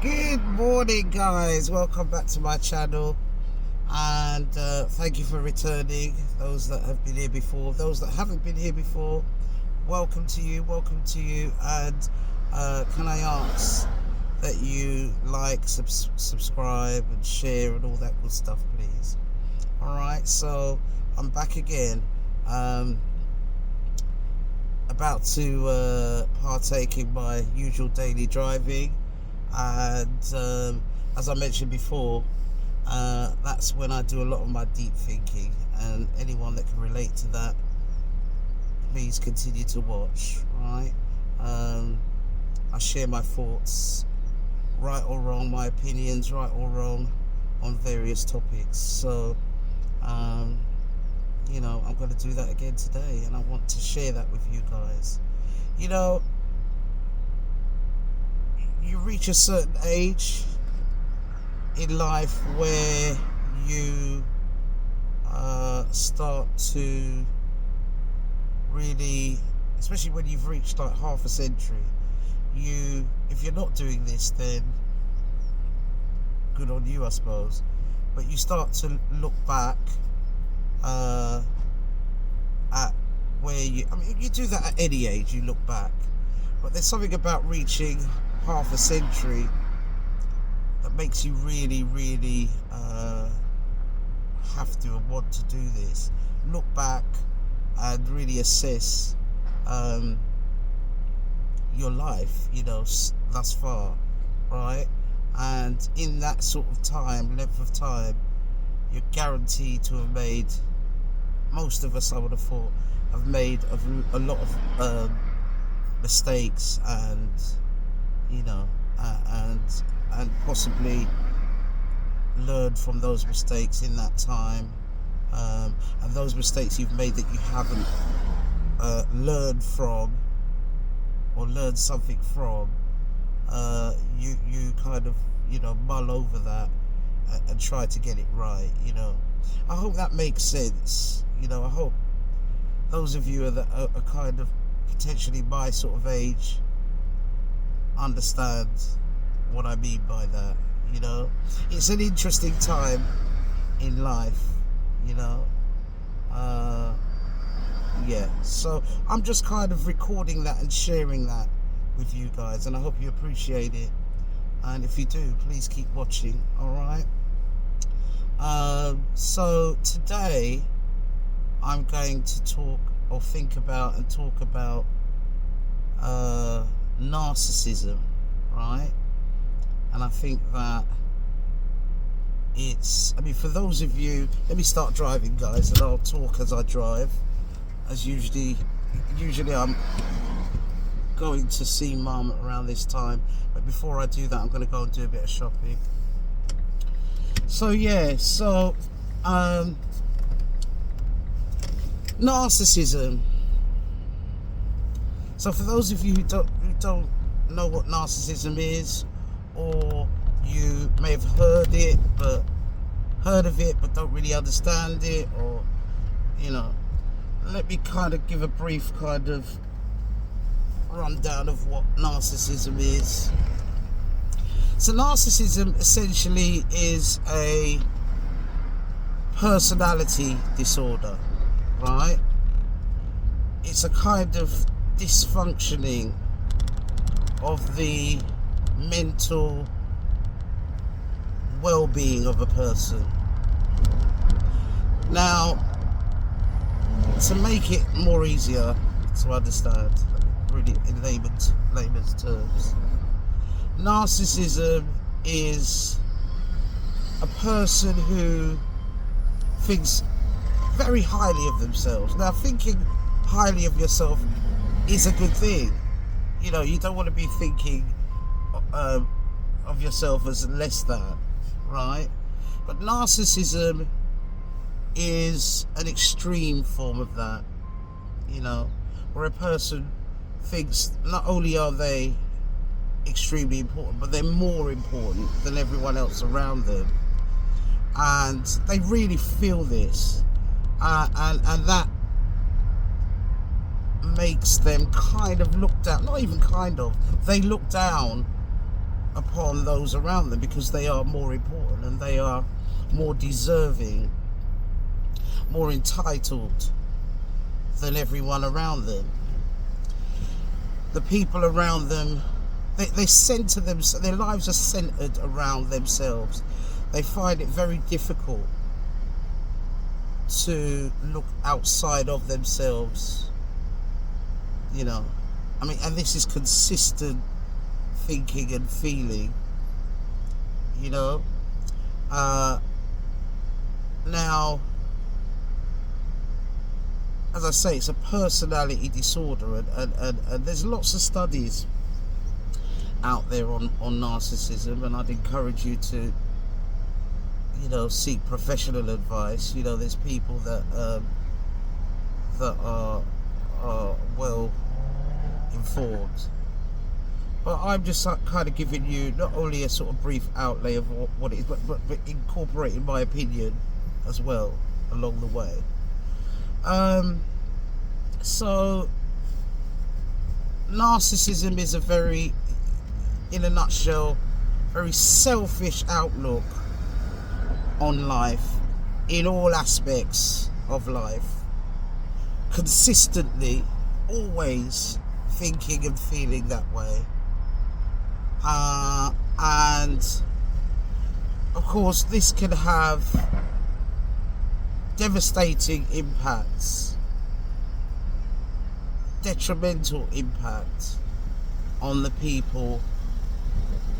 Good morning, guys. Welcome back to my channel, and thank you for returning. Those that have been here before, those that haven't been here before, welcome to you, and can I ask that you like, subscribe and share and all that good stuff, please. Alright, so I'm back again, about to partake in my usual daily driving. And as I mentioned before, that's when I do a lot of my deep thinking, and anyone that can relate to that, please continue to watch. Right, I share my thoughts, right or wrong, my opinions, right or wrong, on various topics. So you know, I'm going to do that again today, and I want to share that with you guys. You know, you reach a certain age in life where you start to really, especially when you've reached like half a century, if you're not doing this, then good on you, I suppose, but you start to look back at where you do that at any age. You look back, but there's something about reaching half a century that makes you really have to and want to do this. Look back and really assess your life, you know, thus far, right? And in that sort of length of time, you're guaranteed to have made, most of us, I would have thought, have made a lot of mistakes, and you know, and possibly learned from those mistakes in that time, and those mistakes you've made that you haven't learned from, or learned something from, you kind of, you know, mull over that and try to get it right. You know, I hope that makes sense. You know, I hope those of you that are kind of potentially my sort of age understand what I mean by that. You know, it's an interesting time in life, you know. Yeah, so I'm just kind of recording that and sharing that with you guys, and I hope you appreciate it, and if you do, please keep watching. All right, so today I'm going to talk about narcissism, right? And I think that for those of you, let me start driving, guys, and I'll talk as I drive, as usually I'm going to see Mum around this time, but before I do that, I'm going to go and do a bit of shopping. So yeah, narcissism. So for those of you who don't know what narcissism is, or you may have heard of it but don't really understand it, or, you know, let me kind of give a brief kind of rundown of what narcissism is. So narcissism essentially is a personality disorder, right? It's a kind of dysfunctioning of the mental well-being of a person. Now, to make it more easier to understand, really in layman's terms, narcissism is a person who thinks very highly of themselves. Now, thinking highly of yourself is a good thing. You know, you don't want to be thinking of yourself as less than, right? But narcissism is an extreme form of that, you know, where a person thinks not only are they extremely important, but they're more important than everyone else around them, and they really feel this, and that makes them kind of look down, not even kind of, they look down upon those around them because they are more important and they are more deserving, more entitled than everyone around them. The people around them, they center them, their lives are centered around themselves. They find it very difficult to look outside of themselves, you know. I mean, and this is consistent thinking and feeling, you know. Now, as I say, it's a personality disorder, and there's lots of studies out there on narcissism, and I'd encourage you to, you know, seek professional advice. You know, there's people that are well informed, but I'm just kind of giving you not only a sort of brief outlay of what it is, but incorporating my opinion as well along the way. So narcissism is a very, in a nutshell, very selfish outlook on life, in all aspects of life, consistently, always thinking and feeling that way. And of course this can have devastating impacts, detrimental impact on the people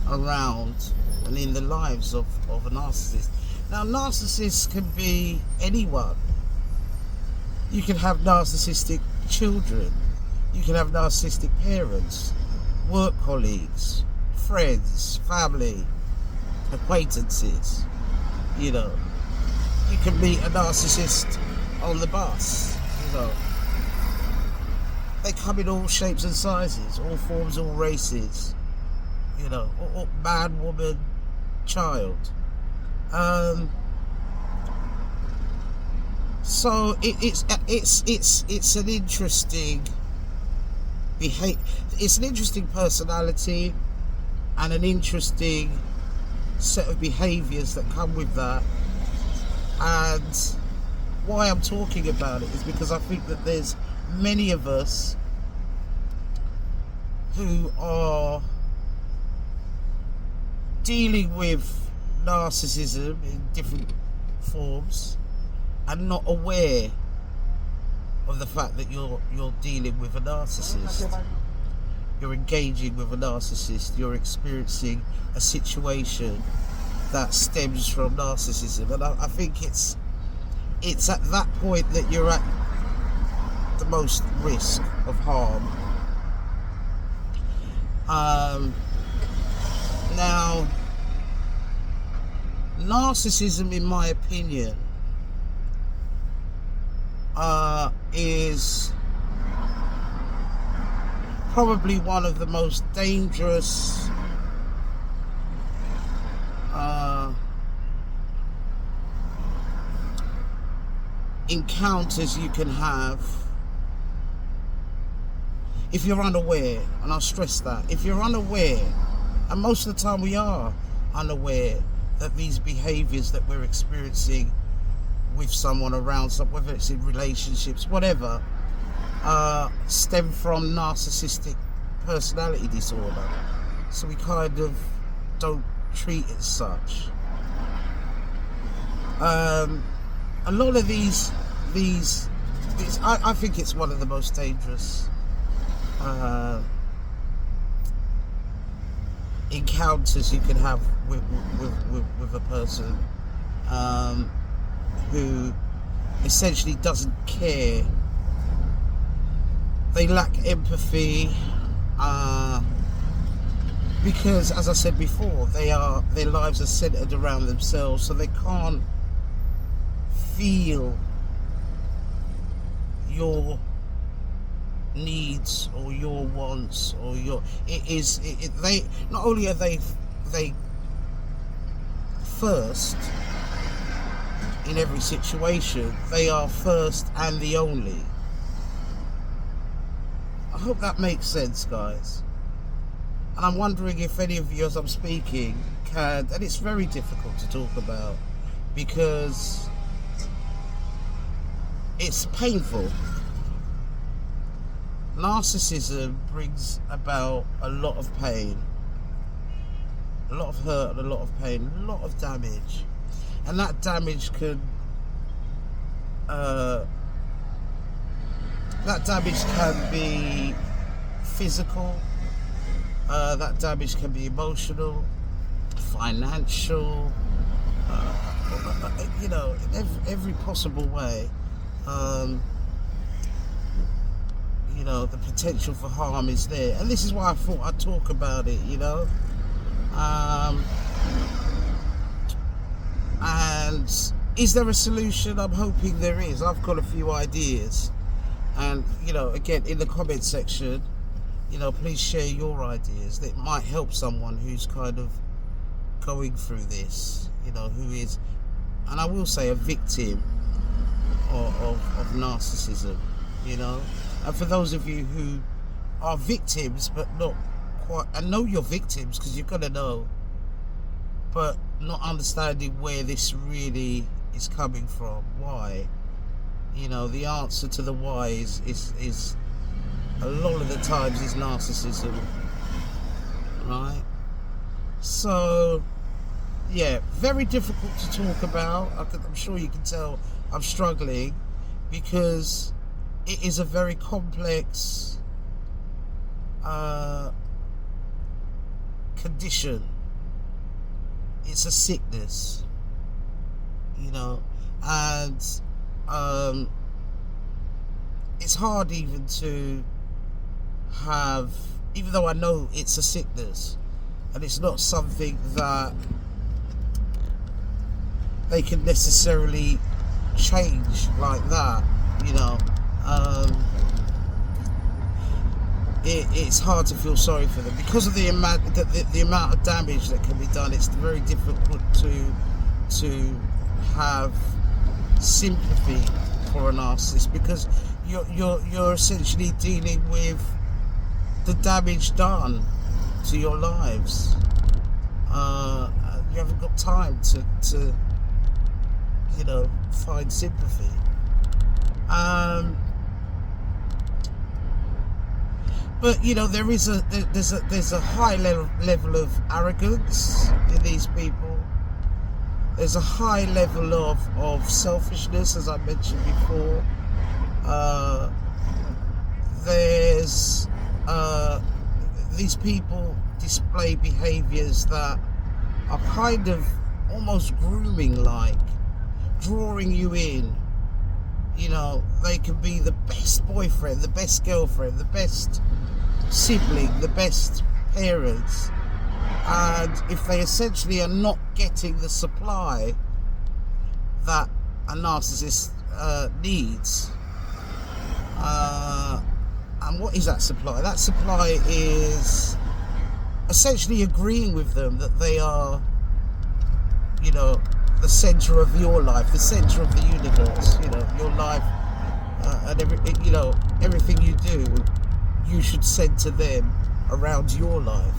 around and in the lives of a narcissist. Now, narcissists can be anyone. You can have narcissistic children, you can have narcissistic parents, work colleagues, friends, family, acquaintances, you know. You can meet a narcissist on the bus, you know. They come in all shapes and sizes, all forms, all races, you know, all man, woman, child. So it's an interesting it's an interesting personality and an interesting set of behaviours that come with that. And why I'm talking about it is because I think that there's many of us who are dealing with narcissism in different forms and not aware of the fact that you're dealing with a narcissist. You're engaging with a narcissist. You're experiencing a situation that stems from narcissism, and I think it's at that point that you're at the most risk of harm. Now, narcissism, in my opinion, is probably one of the most dangerous encounters you can have if you're unaware. And I'll stress that, if you're unaware, and most of the time we are unaware that these behaviors that we're experiencing with someone around, so whether it's in relationships, whatever, stem from narcissistic personality disorder. So we kind of don't treat it such. A lot of these I think it's one of the most dangerous encounters you can have with a person who essentially doesn't care. They lack empathy, because, as I said before, their lives are centered around themselves, so they can't feel your needs or your wants or they not only are they first in every situation, they are first and the only. I hope that makes sense, guys. And I'm wondering if any of you, as I'm speaking, can, and it's very difficult to talk about because it's painful. Narcissism brings about a lot of pain, a lot of hurt, and a lot of pain, a lot of damage. And that damage can be physical, that damage can be emotional, financial, in every possible way. The potential for harm is there, and this is why I thought I'd talk about it. And is there a solution? I'm hoping there is. I've got a few ideas, and again, in the comment section, please share your ideas that might help someone who's kind of going through this, who is, and I will say, a victim of narcissism, and for those of you who are victims but not quite, and know you're victims because you're gonna know, but not understanding where this really is coming from, why, the answer to the why is a lot of the times is narcissism, right? So yeah, very difficult to talk about. I'm sure you can tell I'm struggling because it is a very complex condition. It's a sickness, and it's hard even to have, even though I know it's a sickness and it's not something that they can necessarily change like that, it's hard to feel sorry for them because of the amount of damage that can be done. It's very difficult to have sympathy for a narcissist because you're essentially dealing with the damage done to your lives. You haven't got time to find sympathy. But there's a high level of arrogance in these people. There's a high level of selfishness, as I mentioned before. There's these people display behaviors that are kind of almost grooming like, drawing you in. They can be the best boyfriend, the best girlfriend, the best sibling, the best parents, and if they essentially are not getting the supply that a narcissist needs, and what is that supply? That supply is essentially agreeing with them that they are, the center of your life, the center of the universe, your life, and everything you do, you should center them around your life.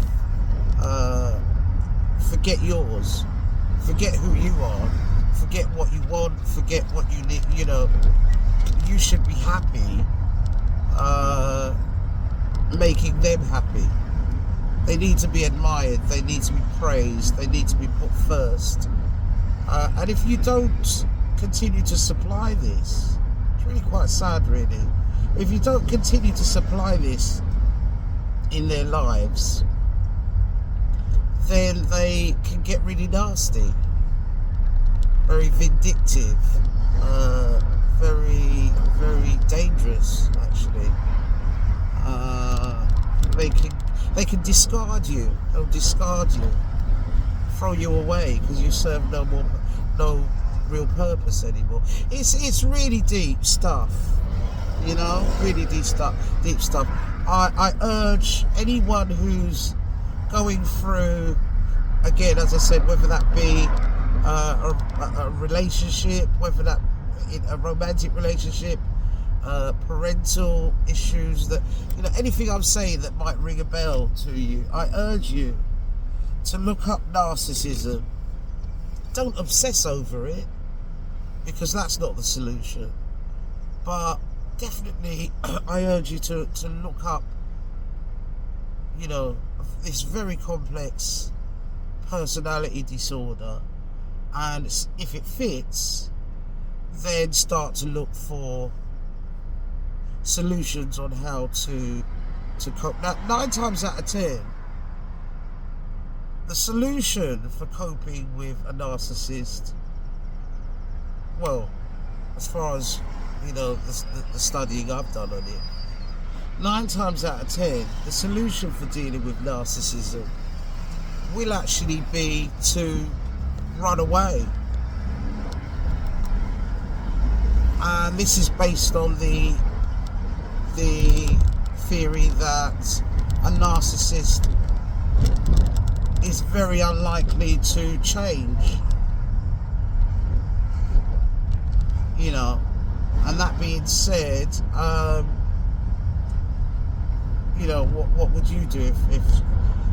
Forget yours, forget who you are, forget what you want, forget what you need. You should be happy making them happy. They need to be admired, they need to be praised, they need to be put first. And if you don't continue to supply this, it's really quite sad, really. If you don't continue to supply this in their lives, then they can get really nasty, very vindictive, very, very dangerous, actually. They can discard you. They'll discard you, throw you away because you serve no real purpose anymore. It's really deep stuff, really deep stuff. I urge anyone who's going through, again, as I said, whether that be a relationship, whether that in a romantic relationship, parental issues, that, anything I'm saying that might ring a bell to you, I urge you to look up narcissism. Don't obsess over it, because that's not the solution. But definitely, I urge you to look up, this very complex personality disorder, and if it fits, then start to look for solutions on how to cope. Now, 9 times out of 10, the solution for coping with a narcissist, well, as far as the studying I've done on it, 9 times out of 10, the solution for dealing with narcissism will actually be to run away. And this is based on the theory that a narcissist is very unlikely to change. And that being said, what would you do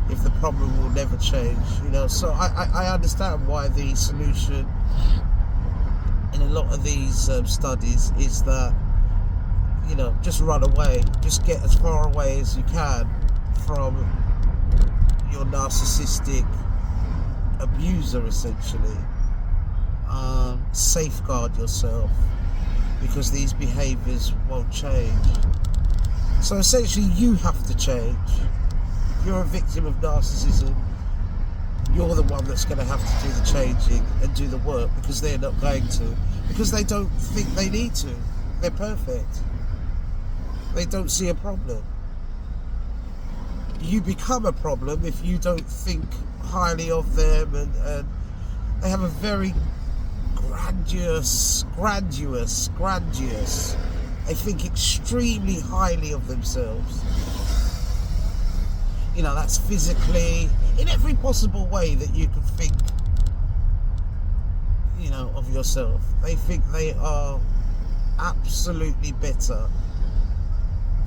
if the problem will never change? So I understand why the solution in a lot of these studies is that, just run away, just get as far away as you can from your narcissistic abuser, essentially. Safeguard yourself, because these behaviors won't change. So essentially, you have to change. If you're a victim of narcissism, you're the one that's going to have to do the changing and do the work, because they're not going to, because they don't think they need to. They're perfect. They don't see a problem. You become a problem if you don't think highly of them, and they have a very grandiose. They think extremely highly of themselves. That's physically, in every possible way that you can think, of yourself. They think they are absolutely better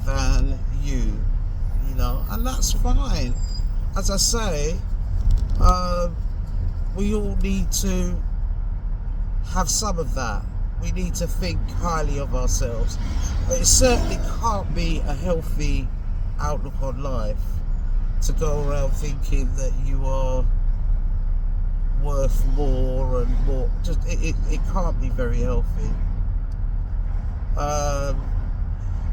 than you, and that's fine. As I say, we all need to have some of that. We need to think highly of ourselves, but it certainly can't be a healthy outlook on life to go around thinking that you are worth more and more. Just it can't be very healthy.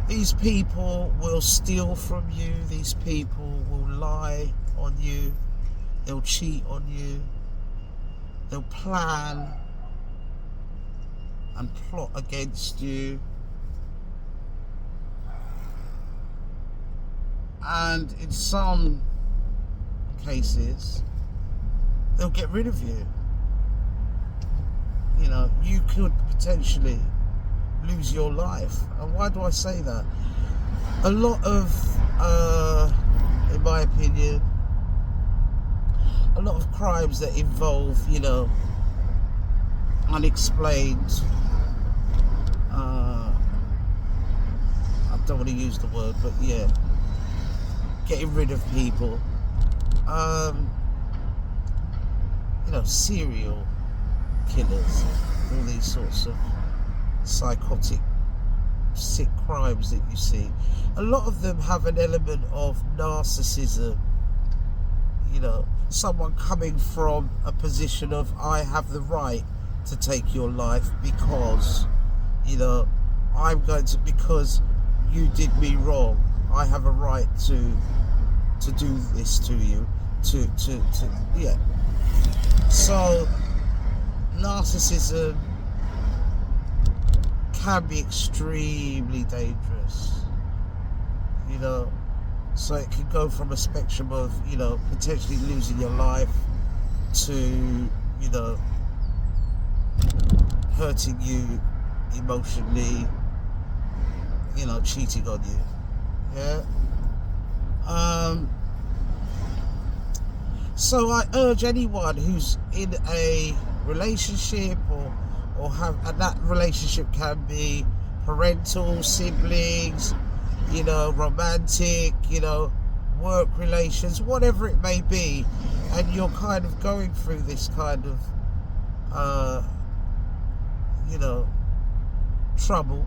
These people will steal from you. These people will lie on you. They'll cheat on you. They'll plan and plot against you. And in some cases, they'll get rid of you. You could potentially lose your life. And why do I say that? A lot of, in my opinion, a lot of crimes that involve, unexplained, I don't want to use the word, but yeah, getting rid of people, serial killers, all these sorts of psychotic, sick crimes that you see, a lot of them have an element of narcissism. Someone coming from a position of, I have the right to take your life because, because you did me wrong, I have a right to do this to you, yeah. So narcissism can be extremely dangerous, so it can go from a spectrum of, potentially losing your life to, hurting you emotionally, cheating on you, yeah. So I urge anyone who's in a relationship or have, and that relationship can be parental, siblings, romantic, work relations, whatever it may be, and you're kind of going through this kind of trouble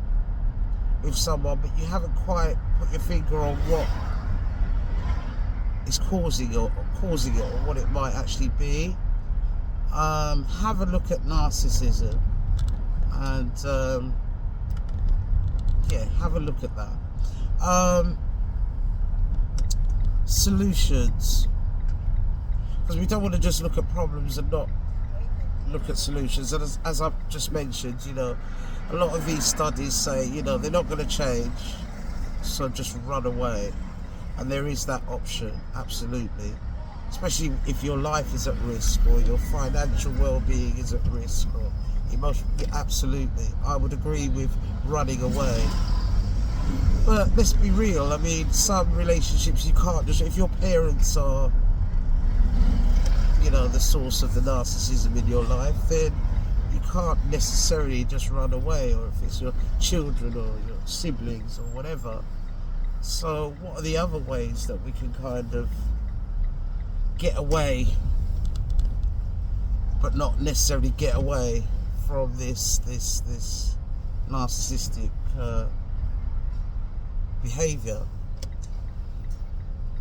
with someone, but you haven't quite put your finger on what is causing it, or what it might actually be. Have a look at narcissism, and have a look at that. Solutions, because we don't want to just look at problems and not look at solutions. And as I've just mentioned, a lot of these studies say, they're not going to change, so just run away. And there is that option, absolutely, especially if your life is at risk, or your financial well-being is at risk, or emotional. Absolutely, I would agree with running away. But let's be real, I mean, some relationships you can't just, if your parents are, the source of the narcissism in your life, then you can't necessarily just run away, or if it's your children or your siblings or whatever. So what are the other ways that we can kind of get away, but not necessarily get away from this narcissistic behavior?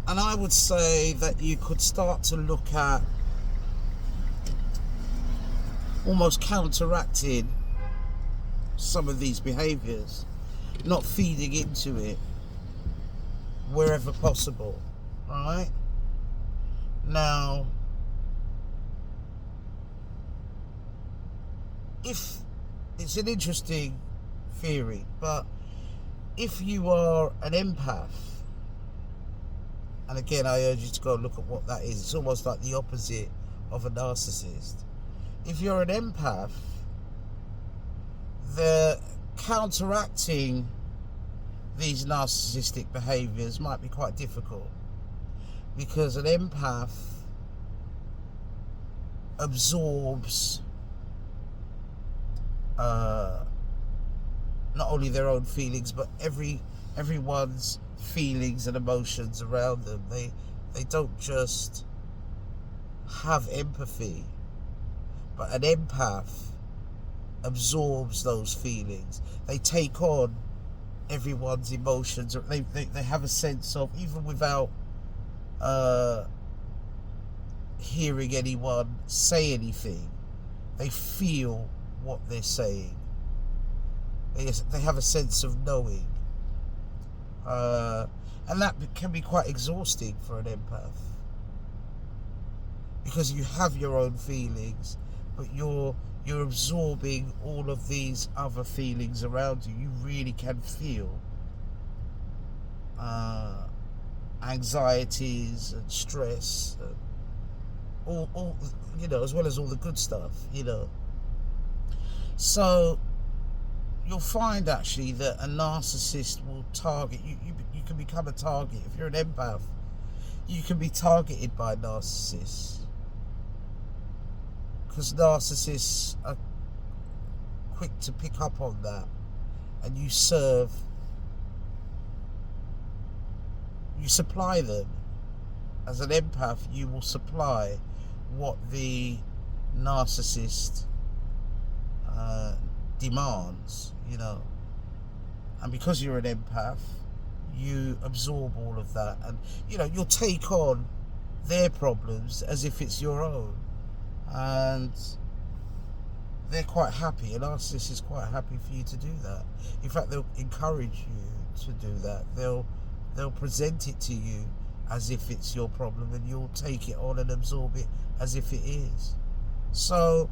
And I would say that you could start to look at almost counteracting some of these behaviors, not feeding into it wherever possible. Alright? Now, if it's an interesting theory, but if you are an empath, and again I urge you to go and look at what that is, it's almost like the opposite of a narcissist. If you're an empath, the counteracting these narcissistic behaviors might be quite difficult, because an empath absorbs not only their own feelings, but everyone's feelings and emotions around them. They don't just have empathy, but an empath absorbs those feelings. They take on everyone's emotions. They have a sense of, even without hearing anyone say anything, they feel what they're saying. They have a sense of knowing, and that can be quite exhausting for an empath, because you have your own feelings, but you're absorbing all of these other feelings around you. You really can feel anxieties and stress, and all as well as all the good stuff, So you'll find actually that a narcissist will target you. You can become a target. If you're an empath, you can be targeted by narcissists, because narcissists are quick to pick up on that, and you supply them. As an empath, you will supply what the narcissist demands, and because you're an empath, you absorb all of that, and you'll take on their problems as if it's your own, and they're quite happy. A narcissist is quite happy for you to do that. In fact, they'll encourage you to do that. They'll present it to you as if it's your problem, and you'll take it on and absorb it as if it is. So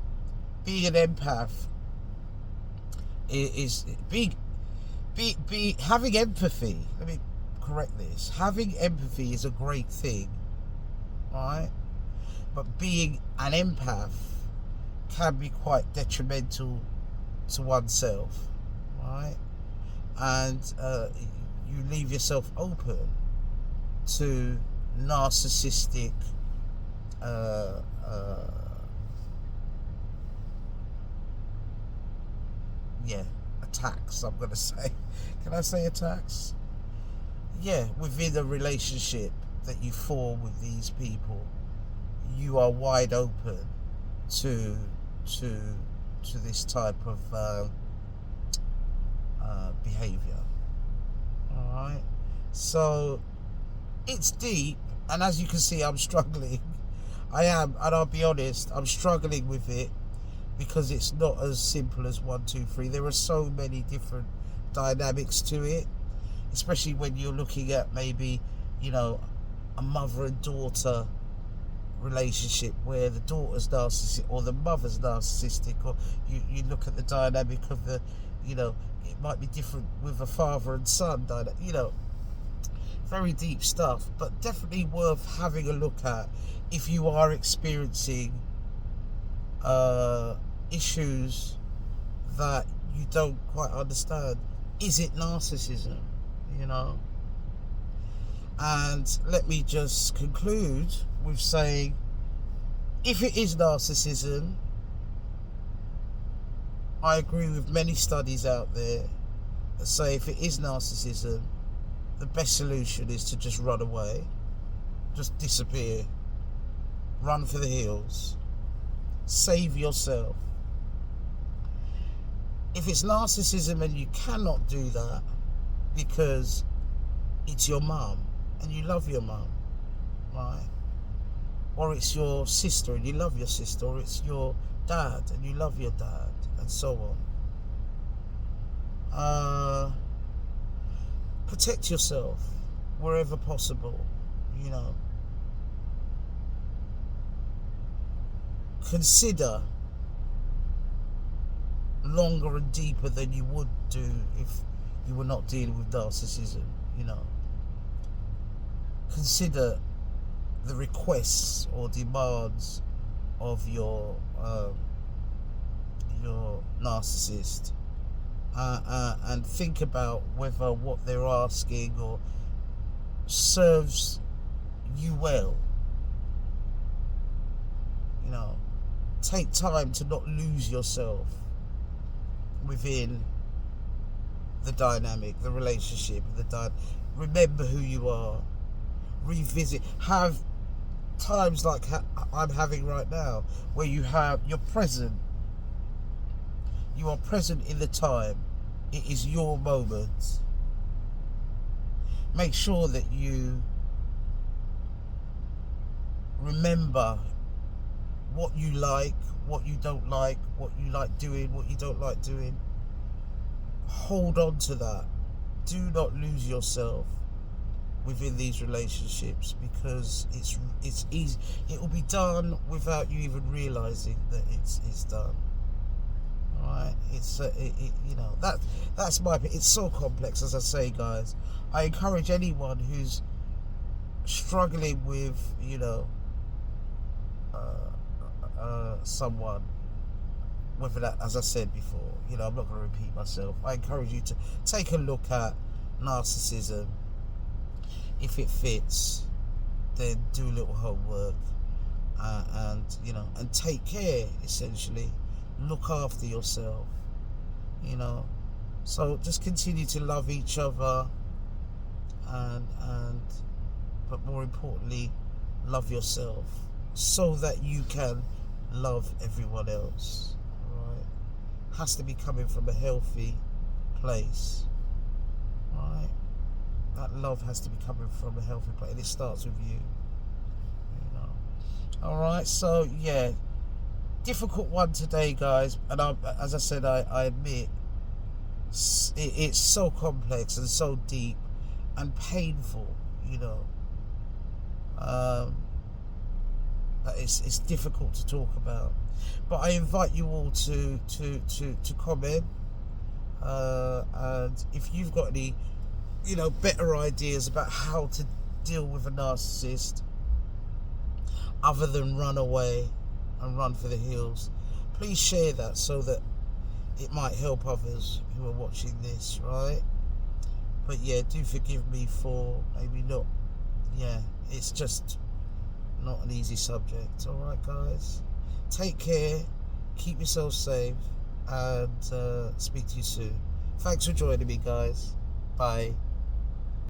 being an empath is having empathy. Let me correct this. Having empathy is a great thing, right? But being an empath can be quite detrimental to oneself, right? And you leave yourself open to narcissistic attacks, I'm going to say. Can I say attacks? Yeah, within a relationship that you form with these people, you are wide open to to this type of behavior. All right, so it's deep, and as you can see, I'm struggling. I am, and I'll be honest, I'm struggling with it because it's not as simple as 1, 2, 3. There are so many different dynamics to it, especially when you're looking at maybe, a mother and daughter relationship where the daughter's narcissistic or the mother's narcissistic, or you look at the dynamic of the, it might be different with a father and son dynamic, very deep stuff, but definitely worth having a look at if you are experiencing issues that you don't quite understand. Is it narcissism? And let me just conclude with saying, if it is narcissism, I agree with many studies out there that say if it is narcissism, the best solution is to just run away, just disappear, run for the hills, save yourself. If it's narcissism and you cannot do that because it's your mum and you love your mum, right? Or it's your sister and you love your sister, or it's your dad and you love your dad, and so on. Protect yourself wherever possible, Consider longer and deeper than you would do if you were not dealing with narcissism, Consider the requests or demands of your narcissist, and think about whether what they're asking or serves you well. Take time to not lose yourself within the dynamic, the relationship, remember who you are. Revisit. Have times like I'm having right now, where you're present. You are present in the time. It is your moment. Make sure that you remember what you like, what you don't like, what you like doing, what you don't like doing. Hold on to that. Do not lose yourself within these relationships, because it's easy. It will be done without you even realizing that it's done. All right, that's my opinion. It's so complex, as I say, guys. I encourage anyone who's struggling with someone, whether that, as I said before, I'm not going to repeat myself. I encourage you to take a look at narcissism. If it fits, then do a little homework, and take care. Essentially, look after yourself. So just continue to love each other, and but more importantly, love yourself, so that you can love everyone else. Right? Has to be coming from a healthy place. Right? That love has to be coming from a healthy place, and it starts with you. All right. So yeah, difficult one today, guys. And as I said, I admit it's so complex and so deep and painful. That it's difficult to talk about. But I invite you all to comment, and if you've got any better ideas about how to deal with a narcissist other than run away and run for the hills, please share that, so that it might help others who are watching this, right? But yeah, do forgive me for maybe not, it's just not an easy subject. All right, guys, take care, keep yourself safe, and speak to you soon. Thanks for joining me, guys. Bye.